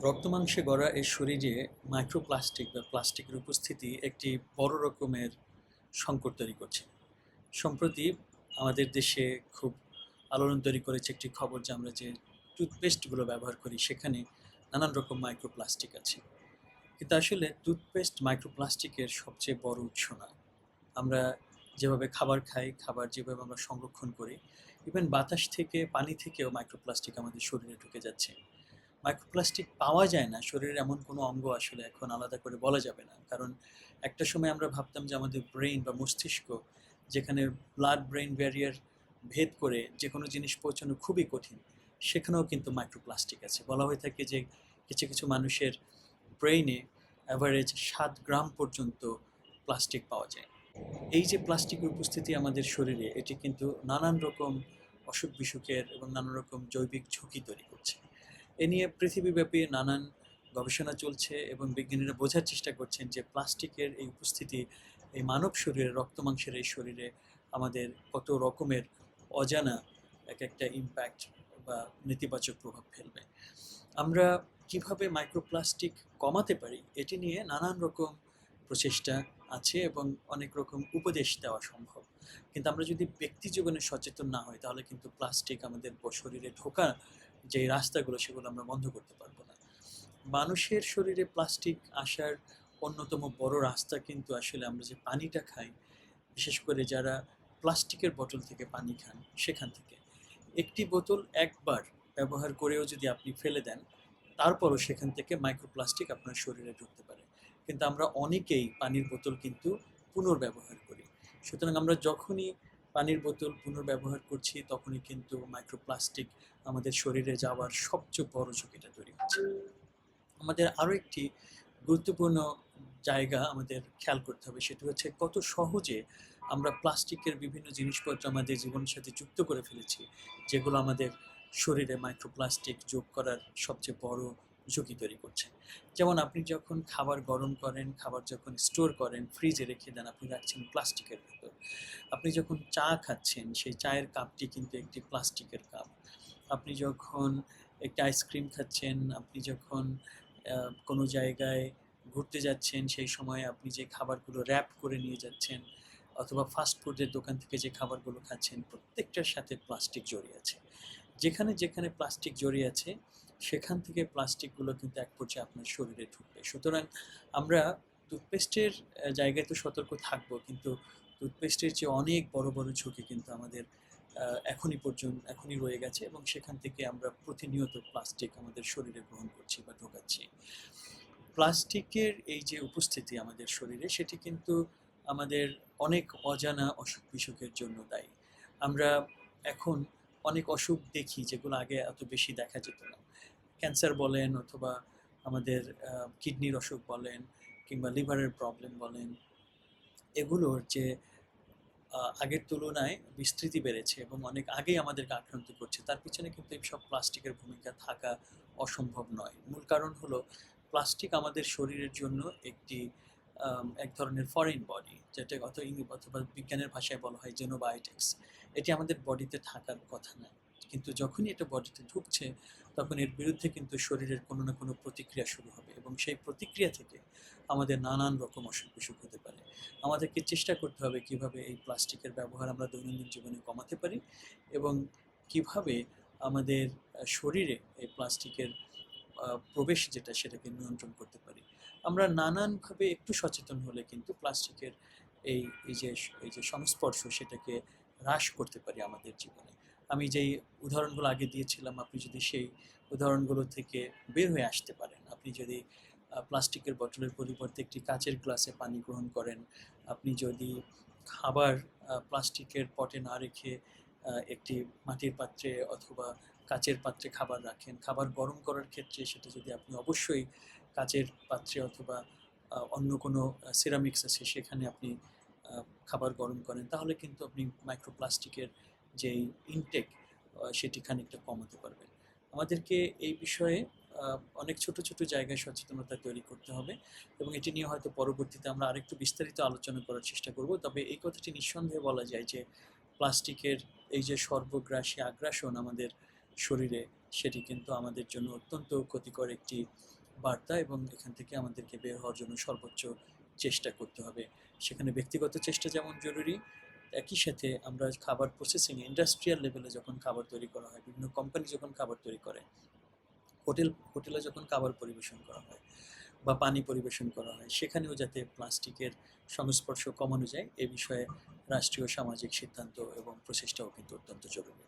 রক্তমাংসে গড়া এই শরীরে মাইক্রোপ্লাস্টিক বা প্লাস্টিকের উপস্থিতি একটি বড় রকমের সংকট তৈরি করছে। সম্প্রতি আমাদের দেশে খুব আলোড়ন তৈরি করেছে একটি খবর যে আমরা যে টুথপেস্টগুলো ব্যবহার করি সেখানে নানান রকম মাইক্রোপ্লাস্টিক আছে। কিন্তু আসলে টুথপেস্ট মাইক্রোপ্লাস্টিকের সবচেয়ে বড় উৎস না। আমরা যেভাবে খাবার খাই, খাবার যেভাবে আমরা সংরক্ষণ করি, ইভেন বাতাস থেকে, পানি থেকেও মাইক্রোপ্লাস্টিক আমাদের শরীরে ঢুকে যাচ্ছে। মাইক্রোপ্লাস্টিক পাওয়া যায় না, শরীরের এমন কোনো অঙ্গ আসলে এখন আলাদা করে বলা যাবে না। কারণ একটা সময় আমরা ভাবতাম যে আমাদের ব্রেইন বা মস্তিষ্ক, যেখানে ব্লাড ব্রেইন ব্যারিয়ার ভেদ করে যে কোনো জিনিস পৌঁছানো খুবই কঠিন, সেখানেও কিন্তু মাইক্রোপ্লাস্টিক আছে। বলা হয়ে থাকে যে কিছু কিছু মানুষের ব্রেইনে অ্যাভারেজ 7 গ্রাম পর্যন্ত প্লাস্টিক পাওয়া যায়। এই যে প্লাস্টিকের উপস্থিতি আমাদের শরীরে, এটি কিন্তু নানান রকম অসুখ বিসুখের এবং নানান রকম জৈবিক ঝুঁকি তৈরি করছে। এ নিয়ে পৃথিবীব্যাপী নানান গবেষণা চলছে এবং বিজ্ঞানীরা বোঝার চেষ্টা করছেন যে প্লাস্টিকের এই উপস্থিতি এই মানব শরীরে, রক্তমাংসের এই শরীরে আমাদের কত রকমের অজানা এক একটা ইম্প্যাক্ট বা নেতিবাচক প্রভাব ফেলবে। আমরা কিভাবে মাইক্রোপ্লাস্টিক কমাতে পারি এটি নিয়ে নানান রকম প্রচেষ্টা আছে এবং অনেক রকম উপদেশ দেওয়া সম্ভব। কিন্তু আমরা যদি ব্যক্তি জীবনে সচেতন না হই তাহলে কিন্তু প্লাস্টিক আমাদের শরীরে ঢোকা যে রাস্তাগুলো সেগুলো আমরা বন্ধ করতে পারবো না। মানুষের শরীরে প্লাস্টিক আসার অন্যতম বড় রাস্তা কিন্তু আসলে আমরা যে পানিটা খাই, বিশেষ করে যারা প্লাস্টিকের বোতল থেকে পানি খান সেখান থেকে। একটি বোতল একবার ব্যবহার করেও যদি আপনি ফেলে দেন, তারপরও সেখান থেকে মাইক্রোপ্লাস্টিক আপনার শরীরে ঢুকতে পারে। কিন্তু আমরা অনেকেই পানির বোতল কিন্তু পুনর্ব্যবহার করি। সুতরাং আমরা যখনই পানির বোতল পুনর্ব্যবহার করছি তখনই কিন্তু মাইক্রোপ্লাস্টিক আমাদের শরীরে যাওয়ার সবচেয়ে বড় ঝুঁকিটা তৈরি হচ্ছে। আমাদের আরও একটি গুরুত্বপূর্ণ জায়গা আমাদের খেয়াল করতে হবে, সেটি হচ্ছে কত সহজে আমরা প্লাস্টিকের বিভিন্ন জিনিসপত্র আমাদের জীবনের সাথে যুক্ত করে ফেলেছি, যেগুলো আমাদের শরীরে মাইক্রোপ্লাস্টিক যোগ করার সবচেয়ে বড় ঝুঁকি তৈরি করছে। যেমন আপনি যখন খাবার গরম করেন, খাবার যখন স্টোর করেন, ফ্রিজে রেখে দেন, আপনি রাখছেন প্লাস্টিকের ভেতর। আপনি যখন চা খাচ্ছেন, সেই চায়ের কাপটি কিন্তু একটি প্লাস্টিকের কাপ। আপনি যখন একটা আইসক্রিম খাচ্ছেন, আপনি যখন কোনো জায়গায় ঘুরতে যাচ্ছেন, সেই সময় আপনি যে খাবারগুলো র্যাপ করে নিয়ে যাচ্ছেন অথবা ফাস্ট ফুডের দোকান থেকে যে খাবারগুলো খাচ্ছেন, প্রত্যেকটার সাথে প্লাস্টিক জড়িয়ে আছে। যেখানে যেখানে প্লাস্টিক জড়িয়ে আছে সেখান থেকে প্লাস্টিকগুলো কিন্তু এক পর্যায়ে আপনার শরীরে ঢুকবে। সুতরাং আমরা টুথপেস্টের জায়গায় তো সতর্ক থাকবো, কিন্তু টুথপেস্টের চেয়ে অনেক বড় বড় ঝুঁকি কিন্তু আমাদের এখনই রয়ে গেছে এবং সেখান থেকে আমরা প্রতিনিয়ত প্লাস্টিক আমাদের শরীরে গ্রহণ করছি বা ঢোকাচ্ছি। প্লাস্টিকের এই যে উপস্থিতি আমাদের শরীরে, সেটি কিন্তু আমাদের অনেক অজানা অসুখ বিসুখের জন্য দায়ী। আমরা এখন অনেক অসুখ দেখি যেগুলো আগে এত বেশি দেখা যেত না। ক্যান্সার বলেন অথবা আমাদের কিডনির অসুখ বলেন কিংবা লিভারের প্রবলেম বলেন, এগুলোর যে আগের তুলনায় বিস্তৃতি বেড়েছে এবং অনেক আগেই আমাদেরকে আক্রান্ত করছে, তার পিছনে কিন্তু এইসব প্লাস্টিকের ভূমিকা থাকা অসম্ভব নয়। মূল কারণ হলো প্লাস্টিক আমাদের শরীরের জন্য এক ধরনের ফরেন বডি, যেটা অথবা বিজ্ঞানের ভাষায় বলা হয় জেনোবায়োটিক্স। এটি আমাদের বডিতে থাকার কথা না, কিন্তু যখনই এটা বডিতে ঢুকছে তখন এর বিরুদ্ধে কিন্তু শরীরের কোনো না কোনো প্রতিক্রিয়া শুরু হবে এবং সেই প্রতিক্রিয়া থেকে আমাদের নানান রকম অসুখ বিসুখ হতে পারে। আমাদেরকে চেষ্টা করতে হবে কিভাবে এই প্লাস্টিকের ব্যবহার আমরা দৈনন্দিন জীবনে কমাতে পারি এবং কিভাবে আমাদের শরীরে এই প্লাস্টিকের প্রবেশ যেটা সেটাকে নিয়ন্ত্রণ করতে পারি। আমরা নানানভাবে একটু সচেতন হলে কিন্তু প্লাস্টিকের এই এই যে এই যে সংস্পর্শ সেটাকে হ্রাস করতে পারি আমাদের জীবনে। আমি যেই উদাহরণগুলো আগে দিয়েছিলাম, আপনি যদি সেই উদাহরণগুলো থেকে বের হয়ে আসতে পারেন, আপনি যদি প্লাস্টিকের বোতলের পরিবর্তে একটি কাচের গ্লাসে পানি গ্রহণ করেন, আপনি যদি খাবার প্লাস্টিকের পটে না রেখে একটি মাটির পাত্রে অথবা কাচের পাত্রে খাবার রাখেন, খাবার গরম করার ক্ষেত্রে সেটা যদি আপনি অবশ্যই কাচের পাত্রে অথবা অন্য কোনো সিরামিক্স আছে সেখানে আপনি খাবার গরম করেন, তাহলে কিন্তু আপনি মাইক্রোপ্লাস্টিকের যেই ইনটেক সেটি খানিকটা কমাতে পারবেন। আমাদেরকে এই বিষয়ে অনেক ছোট ছোট জায়গায় সচেতনতা তৈরি করতে হবে এবং এটি নিয়ে হয়তো পরবর্তীতে আমরা আরেকটু বিস্তারিত আলোচনা করার চেষ্টা করব। তবে এই কথাটি নিঃসন্দেহে বলা যায় যে প্লাস্টিকের এই যে সর্বগ্রাসী আগ্রাসন আমাদের শরীরে, সেটি কিন্তু আমাদের জন্য অত্যন্ত ক্ষতিকর একটি বার্তা, এবং এখান থেকে আমাদেরকে বের হওয়ার জন্য সর্বোচ্চ চেষ্টা করতে হবে। সেখানে ব্যক্তিগত চেষ্টা যেমন জরুরি, একই সাথে আমরা খাবার প্রসেসিং ইন্ডাস্ট্রিয়াল লেভেলে যখন খাবার তৈরি করা হয়, বিভিন্ন কোম্পানি যখন খাবার তৈরি করে, হোটেলে যখন খাবার পরিবেশন করা হয় বা পানি পরিবেশন করা হয়, সেখানেও যাতে প্লাস্টিকের সংস্পর্শ কমানো যায় এ বিষয়ে রাষ্ট্রীয় সামাজিক সিদ্ধান্ত এবং প্রচেষ্টাও কিন্তু অত্যন্ত জরুরি।